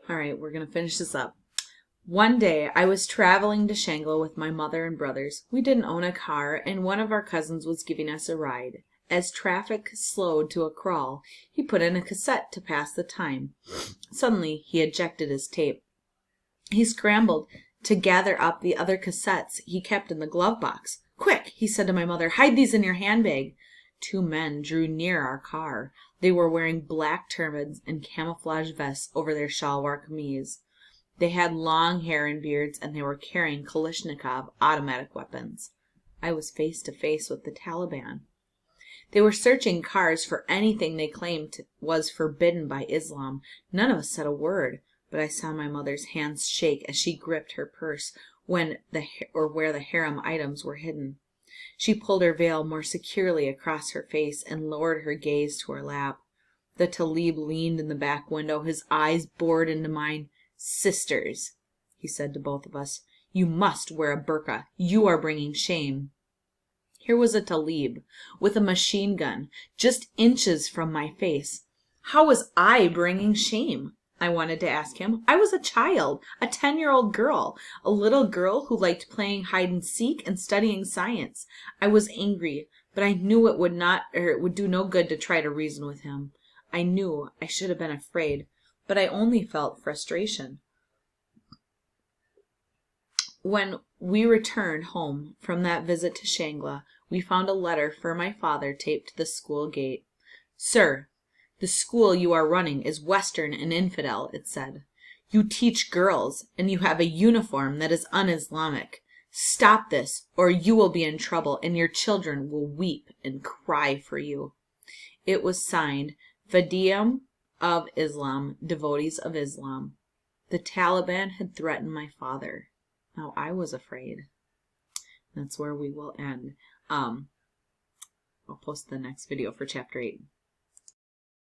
All right, we're going to finish this up. One day, I was traveling to Shangla with my mother and brothers. We didn't own a car, and one of our cousins was giving us a ride. As traffic slowed to a crawl, he put in a cassette to pass the time. Suddenly, he ejected his tape. He scrambled to gather up the other cassettes he kept in the glove box. "Quick," he said to my mother, "hide these in your handbag." Two men drew near our car. They were wearing black turbans and camouflage vests over their shalwar kameez. They had long hair and beards, and they were carrying Kalashnikov automatic weapons. I was face to face with the Taliban. They were searching cars for anything they claimed was forbidden by Islam. None of us said a word, but I saw my mother's hands shake as she gripped her purse where the harem items were hidden. She pulled her veil more securely across her face and lowered her gaze to her lap. The Talib leaned in the back window, his eyes bored into mine. "Sisters," he said to both of us, "you must wear a burqa. You are bringing shame." Here was a Talib with a machine gun just inches from my face. How was I bringing shame? I wanted to ask him. I was a child, a 10-year-old girl, a little girl who liked playing hide and seek and studying science. I was angry, but I knew it would do no good to try to reason with him. I knew I should have been afraid, but I only felt frustration. When we returned home from that visit to Shangla, we found a letter for my father taped to the school gate. "Sir, the school you are running is Western and infidel," it said. "You teach girls, and you have a uniform that is un-Islamic. Stop this, or you will be in trouble, and your children will weep and cry for you." It was signed, "Fadiyum of Islam, Devotees of Islam." The Taliban had threatened my father. Now I was afraid. That's where we will end. I'll post the next video for chapter 8.